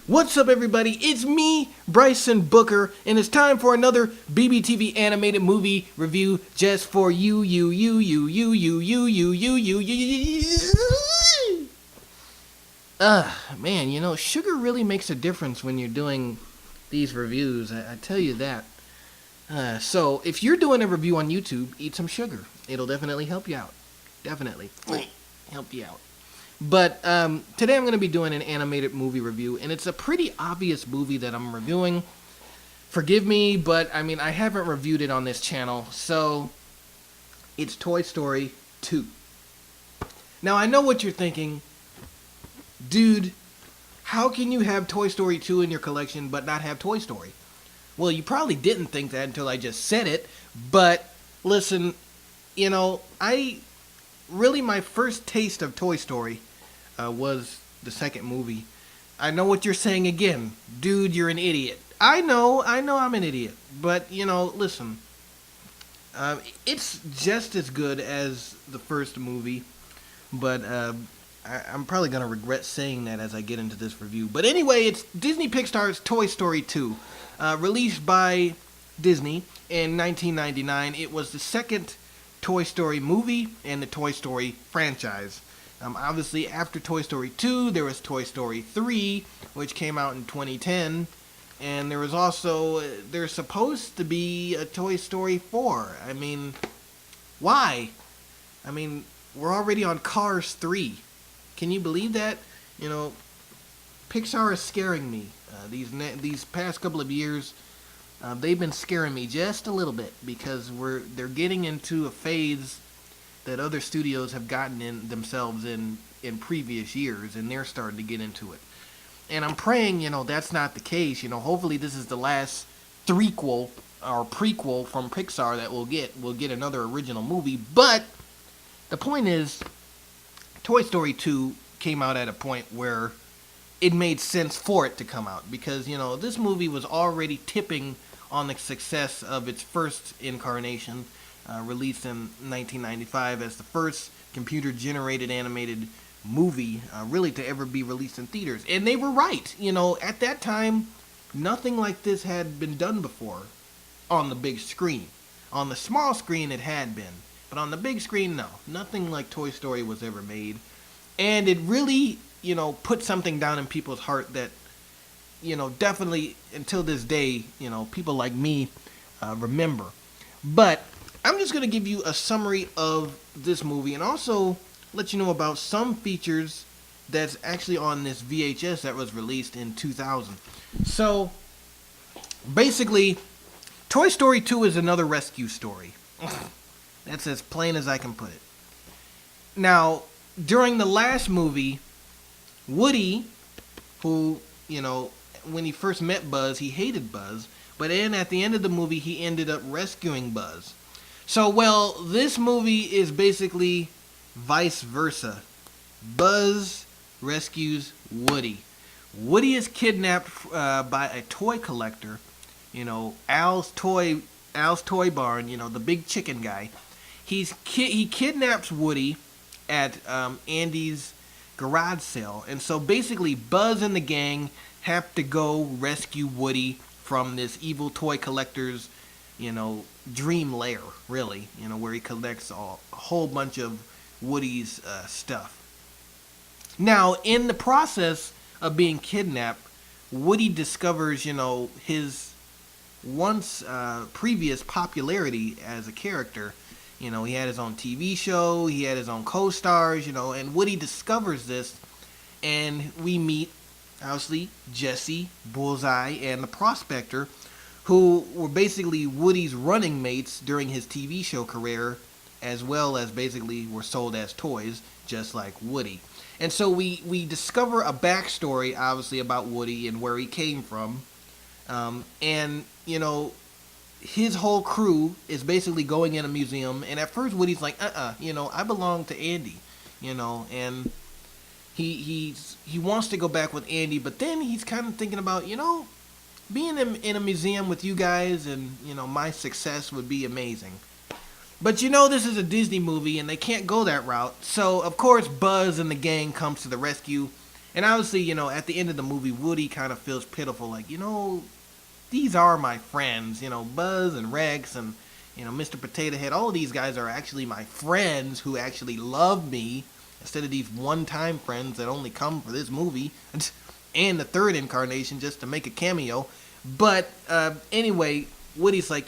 What's up, everybody? It's me, Bryson Booker, and it's time for another BBTV animated movie review just for you. Man, you know, sugar really makes a difference when you're doing these reviews. I tell you that. So, if you're doing a review on YouTube, eat some sugar. It'll definitely help you out. Definitely help you out. But today I'm going to be doing an animated movie review, and it's a pretty obvious movie that I'm reviewing. Forgive me, but I mean, I haven't reviewed it on this channel, so it's Toy Story 2. Now, I know what you're thinking. Dude, how can you have Toy Story 2 in your collection but not have Toy Story? Well, you probably didn't think that until I just said it, but listen, you know, my first taste of Toy Story was the second movie. I know what you're saying again. Dude, you're an idiot. I know I'm an idiot. But, you know, listen. It's just as good as the first movie. But I'm probably going to regret saying that as I get into this review. But anyway, it's Disney Pixar's Toy Story 2. Released by Disney in 1999. It was the second Toy Story movie and the Toy Story franchise. Obviously, after Toy Story 2, there was Toy Story 3, which came out in 2010. And there was also, there's supposed to be a Toy Story 4. I mean, why? I mean, we're already on Cars 3. Can you believe that? You know, Pixar is scaring me. These past couple of years, they've been scaring me just a little bit because they're getting into a phase that other studios have gotten in themselves in previous years, and they're starting to get into it. And I'm praying, you know, that's not the case. You know, hopefully this is the last threequel or prequel from Pixar that we'll get. We'll get another original movie. But the point is, Toy Story 2 came out at a point where it made sense for it to come out because, you know, this movie was already tipping on the success of its first incarnation, released in 1995 as the first computer-generated animated movie really to ever be released in theaters. And they were right. You know, at that time, nothing like this had been done before on the big screen. On the small screen, it had been. But on the big screen, no. Nothing like Toy Story was ever made. And it really, you know, put something down in people's heart that, you know, definitely until this day, you know, people like me remember. But I'm just going to give you a summary of this movie and also let you know about some features that's actually on this VHS that was released in 2000. So, basically, Toy Story 2 is another rescue story. That's as plain as I can put it. Now, during the last movie, Woody, who, you know, when he first met Buzz, he hated Buzz, but then at the end of the movie, he ended up rescuing Buzz. So, well, this movie is basically vice versa. Buzz rescues Woody. Woody is kidnapped by a toy collector, you know, Al's Toy Barn, you know, the big chicken guy. He kidnaps Woody at Andy's garage sale. And so basically Buzz and the gang have to go rescue Woody from this evil toy collector's, you know, dream lair, really, you know, where he collects a whole bunch of Woody's stuff. Now, in the process of being kidnapped, Woody discovers, you know, his once previous popularity as a character. You know, he had his own TV show, he had his own co-stars, you know, and Woody discovers this, and we meet, obviously, Jesse, Bullseye, and the Prospector, who were basically Woody's running mates during his TV show career, as well as basically were sold as toys, just like Woody. And so we discover a backstory, obviously, about Woody and where he came from, and, you know, his whole crew is basically going in a museum, and at first Woody's like, you know, I belong to Andy, you know, and he wants to go back with Andy, but then he's kind of thinking about, you know, being in a museum with you guys and, you know, my success would be amazing. But you know this is a Disney movie and they can't go that route, so of course Buzz and the gang comes to the rescue, And obviously, at the end of the movie, Woody kind of feels pitiful, like, these are my friends, Buzz and Rex and, Mr. Potato Head. All of these guys are actually my friends who actually love me instead of these one-time friends that only come for this movie and the third incarnation just to make a cameo. But anyway, Woody's like,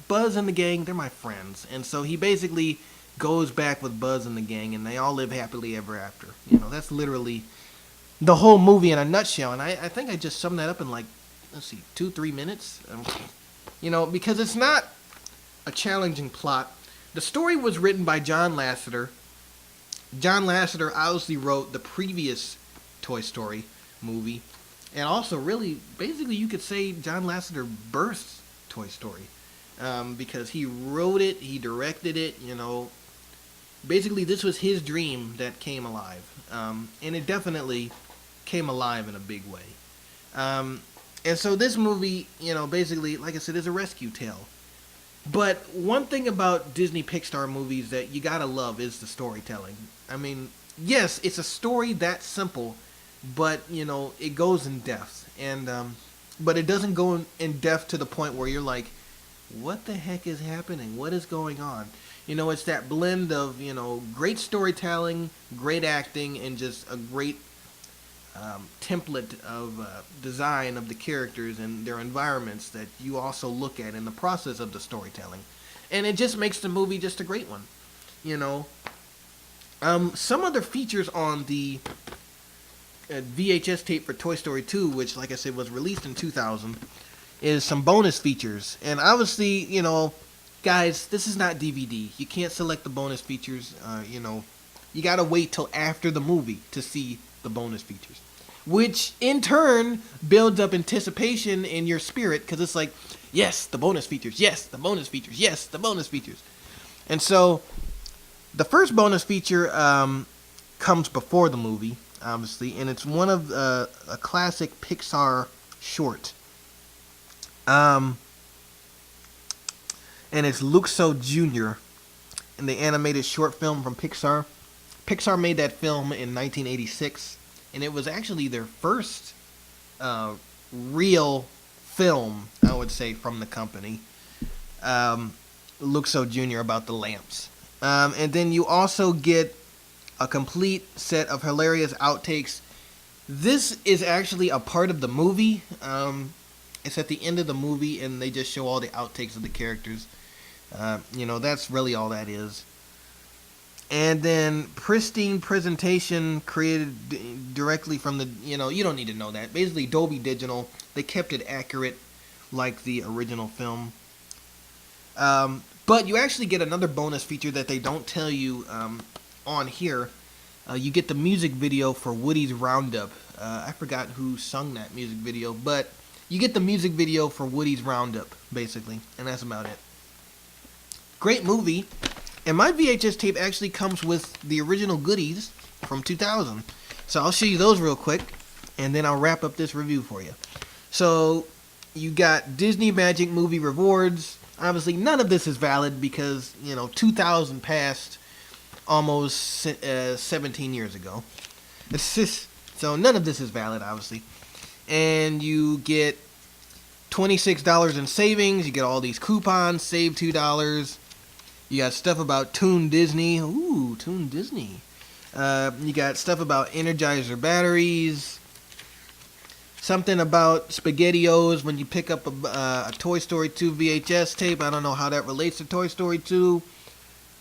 Buzz and the gang, they're my friends. And so he basically goes back with Buzz and the gang, and they all live happily ever after. That's literally the whole movie in a nutshell. And I think I just summed that up in, like, let's see, 2-3 minutes. Because it's not a challenging plot. The story was written by John Lasseter. John Lasseter obviously wrote the previous Toy Story movie. And also, really, basically, you could say John Lasseter birthed Toy Story. Because he wrote it, he directed it, Basically, this was his dream that came alive. And it definitely came alive in a big way. And so this movie, basically, like I said, is a rescue tale. But one thing about Disney Pixar movies that you gotta love is the storytelling. I mean, yes, it's a story that simple, but, it goes in depth. And, but it doesn't go in depth to the point where you're like, what the heck is happening? What is going on? It's that blend of, great storytelling, great acting, and just a great template of design of the characters and their environments that you also look at in the process of the storytelling. And it just makes the movie just a great one. Some other features on the VHS tape for Toy Story 2, which, like I said, was released in 2000, is some bonus features. And obviously, guys, this is not DVD. You can't select the bonus features. You gotta wait till after the movie to see the bonus features, which in turn builds up anticipation in your spirit, because it's like, yes, the bonus features, yes, the bonus features, yes, the bonus features. And so the first bonus feature comes before the movie, obviously, and it's one of a classic Pixar short. And it's Luxo Jr. in the animated short film from Pixar. Pixar made that film in 1986, and it was actually their first real film, I would say, from the company. Luxo Jr. about the lamps. And then you also get a complete set of hilarious outtakes. This is actually a part of the movie. It's at the end of the movie, and they just show all the outtakes of the characters. That's really all that is. And then pristine presentation created directly from the, you don't need to know that. Basically, Dolby Digital, they kept it accurate like the original film. But you actually get another bonus feature that they don't tell you on here. You get the music video for Woody's Roundup. I forgot who sung that music video, but you get the music video for Woody's Roundup, basically, and that's about it. Great movie. And my VHS tape actually comes with the original goodies from 2000. So I'll show you those real quick, and then I'll wrap up this review for you. So you got Disney Magic Movie Rewards. Obviously, none of this is valid because, 2000 passed almost 17 years ago. So none of this is valid, obviously. And you get $26 in savings. You get all these coupons, save $2. You got stuff about Toon Disney. Ooh, Toon Disney. You got stuff about Energizer batteries. Something about SpaghettiOs when you pick up a Toy Story 2 VHS tape. I don't know how that relates to Toy Story 2.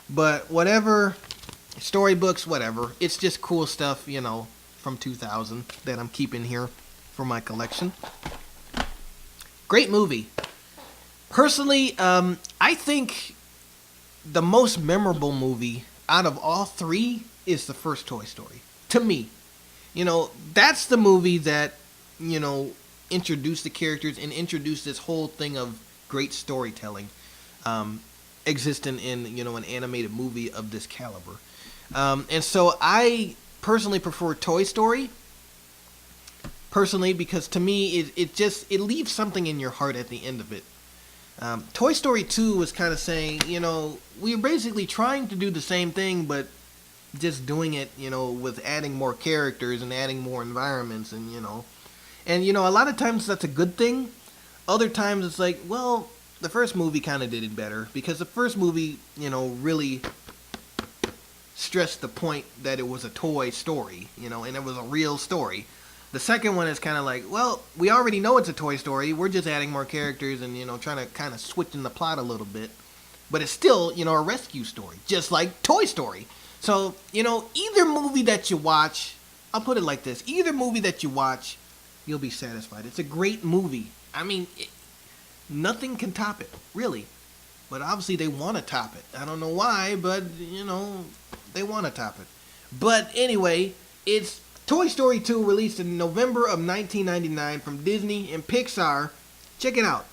But whatever. Storybooks, whatever. It's just cool stuff, from 2000 that I'm keeping here for my collection. Great movie. Personally, I think the most memorable movie out of all three is the first Toy Story. To me. That's the movie that, introduced the characters and introduced this whole thing of great storytelling existing in, an animated movie of this caliber. And so I personally prefer Toy Story. Personally, because to me, it leaves something in your heart at the end of it. Toy Story 2 was kind of saying, we're basically trying to do the same thing, but just doing it, with adding more characters and adding more environments, and a lot of times that's a good thing. Other times it's like, well, the first movie kind of did it better because the first movie, really stressed the point that it was a toy story, and it was a real story. The second one is kind of like, well, we already know it's a Toy Story. We're just adding more characters and, trying to kind of switch in the plot a little bit. But it's still, a rescue story, just like Toy Story. So, either movie that you watch, I'll put it like this. Either movie that you watch, you'll be satisfied. It's a great movie. I mean, nothing can top it, really. But obviously they want to top it. I don't know why, but, they want to top it. But anyway, it's Toy Story 2, released in November of 1999 from Disney and Pixar. Check it out.